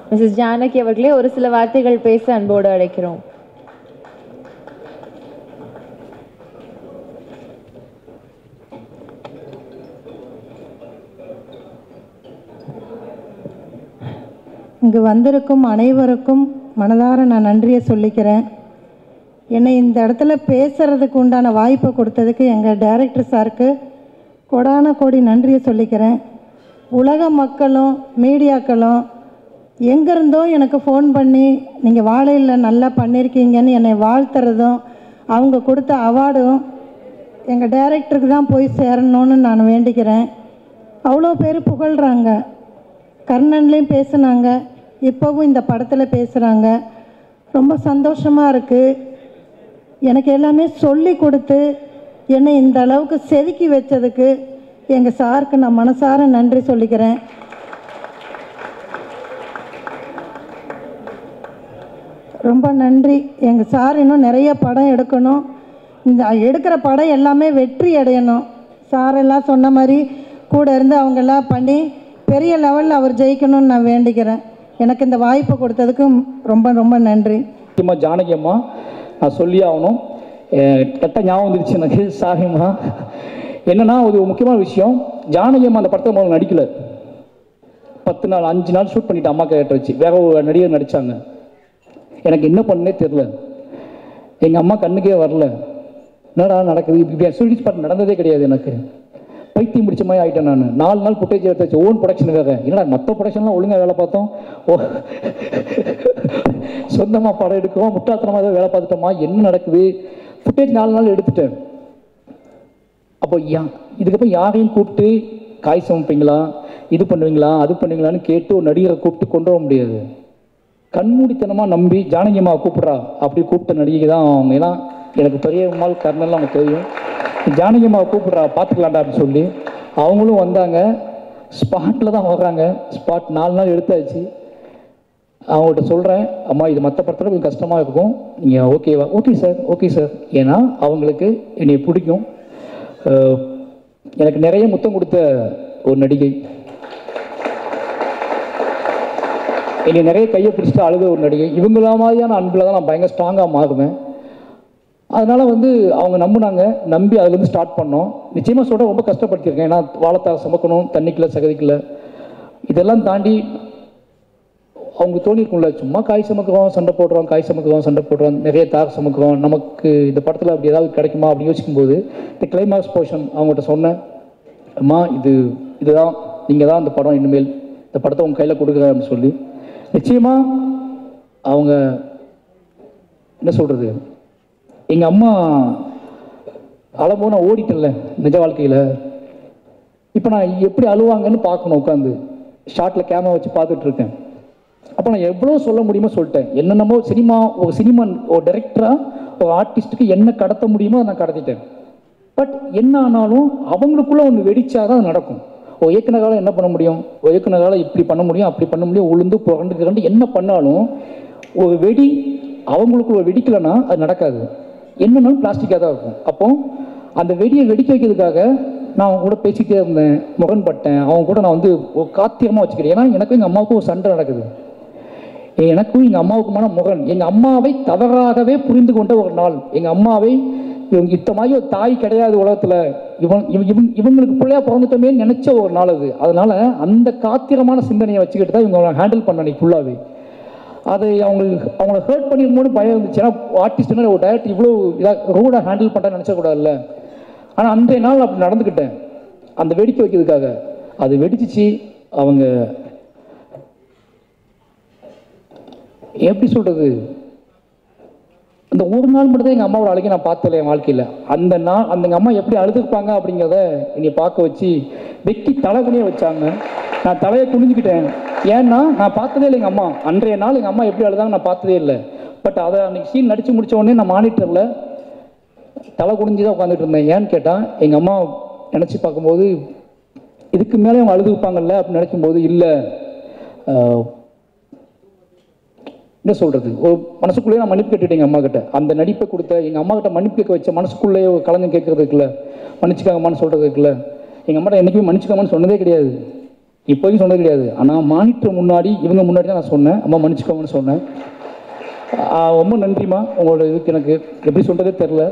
Mrs Janaki அவர்களே ஒரு சில வார்த்தைகள் பேச அன்போடு அழைக்கிறோம். இங்கு வந்திருக்கும் அனைவருக்கும் மனதார நான் நன்றியை சொல்லிக்கிறேன். என்னை இந்த இடத்துல பேசுகிறதுக்கு உண்டான வாய்ப்பை கொடுத்ததுக்கு எங்கள் டைரக்டர் சாருக்கு கோடான கோடி நன்றியை சொல்லிக்கிறேன். உலக மக்களும் மீடியாக்களும் எங்கேருந்தோ எனக்கு ஃபோன் பண்ணி நீங்கள் வாழையில் நல்லா பண்ணியிருக்கீங்கன்னு என்னை வாழ்த்துறதும் அவங்க கொடுத்த அவார்டும் எங்கள் டைரக்டருக்கு தான் போய் சேரணும்னு நான் வேண்டிக்கிறேன். அவ்வளோ பேர் புகழ்கிறாங்க. கர்ணன்லேயும் பேசுனாங்க, இப்போவும் இந்த படத்தில் பேசுகிறாங்க. ரொம்ப சந்தோஷமாக இருக்குது. எனக்கு எல்லாமே சொல்லி கொடுத்து என்னை இந்த அளவுக்கு செதுக்கி வச்சதுக்கு எங்கள் சாருக்கு நான் மனசார நன்றி சொல்லிக்கிறேன். ரொம்ப நன்றி. எங்கள் சார் இன்னும் நிறைய படம் எடுக்கணும். இந்த எடுக்கிற படம் எல்லாமே வெற்றி அடையணும். சாரெல்லாம் சொன்ன மாதிரி கூட இருந்து அவங்கெல்லாம் பண்ணி பெரிய லெவலில் அவர் ஜெயிக்கணும்னு நான் வேண்டிக்கிறேன். எனக்கு இந்த வாய்ப்பை கொடுத்ததுக்கு ரொம்ப ரொம்ப நன்றி. முக்கியமாக ஜானகி அம்மா நான் சொல்லி ஆகணும். கரெக்டாக ஞாபகம் வந்துருச்சு எனக்கு. சாரிம்மா. என்னென்னா ஒரு முக்கியமான விஷயம், ஜானகி அம்மா அந்த படத்தை முதல்ல நடிக்கலை. 10 நாள் 5 நாள் ஷூட் பண்ணிவிட்டு அம்மா கேட்ட வச்சு வேற ஒரு நடிகர் நடித்தாங்க. எனக்கு என்ன பண்ணே தெரில. எங்கள் அம்மா கண்ணுக்கே வரல. என்னடா நடக்குது இப்படி சூரிஸ் படம் நடந்ததே கிடையாது. எனக்கு பைத்தியம் பிடிச்ச மாதிரி ஆகிட்டேன். நான் 4 நாள் ஃபுட்டேஜ் எடுத்து வச்சு ஓன் ப்ரொடக்ஷன் வேறு. என்னடா மற்ற ப்ரொடக்ஷன்லாம் ஒழுங்காக வேலை பார்த்தோம், ஓ சொந்தமாக படம் எடுக்கிறோம், முட்டாள்தனமாக ஏதோ வேலை பார்த்துட்டோமா, என்ன நடக்குது. ஃபுட்டேஜ் 4 நாள் எடுத்துட்டேன். அப்போ இதுக்கப்புறம் யாரையும் கூப்பிட்டு காய் சமைப்பீங்களா, இது பண்ணுவீங்களா, அது பண்ணுவீங்களான்னு கேட்டு ஒரு நடிகரை கூப்பிட்டு கொண்டு வர முடியாது. கண்மூடித்தனமாக நம்பி ஜானகி அம்மா கூப்பிட்றா அப்படி கூப்பிட்ட நடிகை தான் அவங்க. ஏன்னா எனக்கு பெரியம்மாள் கர்னல்லாம் அவங்க தெரியும். ஜானகி அம்மாவை கூப்பிட்றா பார்த்துக்கலாண்டா அப்படின்னு சொல்லி அவங்களும் வந்தாங்க. ஸ்பாட்டில் தான் வர்றாங்க. ஸ்பாட் 4 நாள் எடுத்தாச்சு. அவங்கள்ட்ட சொல்கிறேன், அம்மா இது மற்ற படத்தில் கொஞ்சம் கஷ்டமாக இருக்கும், நீங்கள் ஓகேவா? Okay sir, okay sir. ஏன்னா அவங்களுக்கு என்னை பிடிக்கும். எனக்கு நிறைய முத்தம் கொடுத்த ஒரு நடிகை, என்னை நிறைய கையை பிடிச்சிட்டு அழுத ஒரு நடிகை. இவங்கள மாதிரியான அன்பில் தான் நான் பயங்கர ஸ்ட்ராங்காக மாறுவேன். அதனால் அவங்க நம்பினாங்க. நம்பி அதுலேருந்து ஸ்டார்ட் பண்ணோம். நிச்சயமாக சொல்கிற ரொம்ப கஷ்டப்படுத்தியிருக்கேன். ஏன்னா வாழைத்தார் சுமக்கணும், தண்ணிக்குள்ள சகதிக்குள்ள, இதெல்லாம் தாண்டி அவங்க தோணிருக்கும்ல, சும்மா காய் சமைக்கிறோம் சண்டை போடுறோம், காய் சமைக்கிறோம் சண்டை போடுறோம், நிறைய தார் சமைக்கிறோம், நமக்கு இந்த படத்தில் அப்படி ஏதாவது கிடைக்குமா அப்படின்னு யோசிக்கும்போது இந்த கிளைமாக்ஸ் போர்ஷன் அவங்கள்ட்ட சொன்னேன், அம்மா இதுதான் நீங்கள் தான் இந்த படம், இனிமேல் இந்த படத்தை உங்கள் கையில் கொடுக்குறேன் அப்படின்னு சொல்லி. நிச்சயமாக அவங்க என்ன சொல்கிறது, எங்கள் அம்மா அழும்போது நான் ஓடிட்டேன்ல நிஜ வாழ்க்கையில். இப்போ நான் எப்படி அழுவாங்கன்னு பார்க்கணும். உட்காந்து ஷார்ட்டில் கேமரா வச்சு பார்த்துட்ருக்கேன். அப்போ நான் எவ்வளோ சொல்ல முடியுமோ சொல்லிட்டேன். என்னென்னமோ சினிமா ஒரு டைரக்டராக ஒரு ஆர்டிஸ்ட்டுக்கு என்ன கடத்த முடியுமோ அதை நான் கடத்திட்டேன். பட் என்ன ஆனாலும் அவங்களுக்குள்ளே ஒன்று வெடிச்சாதான் அது நடக்கும். ஒரு இயக்குனரால் என்ன பண்ண முடியும், ஒரு இயக்குனரால் இப்படி பண்ண முடியும், அப்படி பண்ண முடியும், உளுந்து புரண்டு என்ன பண்ணாலும் ஒரு வெடி அவங்களுக்குள்ள வெடிக்கலைன்னா அது நடக்காது. என்னன்னாலும் பிளாஸ்டிக்காக தான் இருக்கும். அப்போ அந்த வெடியை வெடிக்க வைக்கிறதுக்காக நான் அவங்க கூட பேசிக்கிட்டே இருந்தேன், முரண்பட்டேன். அவங்க கூட நான் ஒரு காத்திரமாக வச்சுக்கிறேன். ஏன்னா எனக்கும் எங்கள் அம்மாவுக்கும் ஒரு சண்டை நடக்குது. எனக்கும் எங்கள் அம்மாவுக்குமான முரண். எங்கள் அம்மாவை தவறாகவே புரிந்து கொண்ட ஒரு நாள். எங்கள் அம்மாவை இவங்க இத்த மாதிரி ஒரு தாய் கிடையாது உலகத்தில், இவங்களுக்கு பிள்ளையா பிறந்துட்டோமே நினச்ச ஒரு நாள் அது. அதனால் அந்த காத்திரமான சிந்தனையை வச்சுக்கிட்டு தான் இவங்க ஹேண்டில் பண்ண அன்றைக்கி ஃபுல்லாகவே. அதை அவங்கள ஹர்ட் பண்ணிருமோன்னு பயம் இருந்துச்சு. ஏன்னா ஆர்டிஸ்ட்னா ஒரு டைரக்டர் இவ்வளோ இதாக ரூடாக ஹேண்டில் பண்ணுறேன்னு நினச்சக்கூடாதுல்ல. ஆனால் அன்றைய நாள் அப்படி நடந்துக்கிட்டேன். அந்த வெடிக்க வைக்கிறதுக்காக அது வெடிச்சிச்சு. அவங்க எப்படி சொல்கிறது, அந்த ஒரு நாள் மட்டும் தான் எங்கள் அம்மாவோட அழுகை நான் பார்த்தல என் வாழ்க்கையில். அந்த நாள் அந்த எங்கள் அம்மா எப்படி அழுதுப்பாங்க அப்படிங்கிறத என்னை பார்க்க வச்சு வெக்கி தலைகுனியே வச்சாங்க. நான் தலையை குனிஞ்சுக்கிட்டேன். ஏன்னா நான் பார்த்ததே இல்லை எங்கள் அம்மா. அன்றைய நாள் எங்கள் அம்மா எப்படி அழுதாங்க நான் பார்த்ததே இல்லை. பட் அதை அன்றைக்கி சீன் நடித்து முடித்த உடனே நான் மானிட்டரில் தலை குனிஞ்சு தான் உட்காந்துட்டு இருந்தேன். ஏன்னு கேட்டால் எங்கள் அம்மா நினச்சி பார்க்கும்போது இதுக்கு மேலே அவங்க அழுதுப்பாங்கல்ல அப்படின்னு நினைக்கும்போது இல்லை, என்ன சொல்கிறது, ஒரு மனசுக்குள்ளேயே நான் மன்னிப்பு கேட்டுட்டேன் எங்கள் அம்மா கிட்ட. அந்த நடிப்பை கொடுத்த எங்கள் அம்மா கிட்ட மன்னிப்பு கேட்க வச்ச மனசுக்குள்ளேயே ஒரு கலந்து கேட்கறது இருக்குல்ல, மன்னிச்சுக்காங்கம்மான்னு சொல்கிறது இருக்குல்ல, எங்கள் அம்மாட்ட என்றைக்குமே மன்னிச்சுக்காமன்னு சொன்னதே கிடையாது. இப்போதையும் சொன்னது கிடையாது. ஆனால் மானிட்டர் முன்னாடி இவங்க முன்னாடி தான் நான் சொன்னேன், அம்மா மன்னிச்சுக்கோங்கன்னு சொன்னேன். ரொம்ப நன்றிம்மா. உங்களோட இதுக்கு எனக்கு எப்படி சொல்கிறதே தெரில.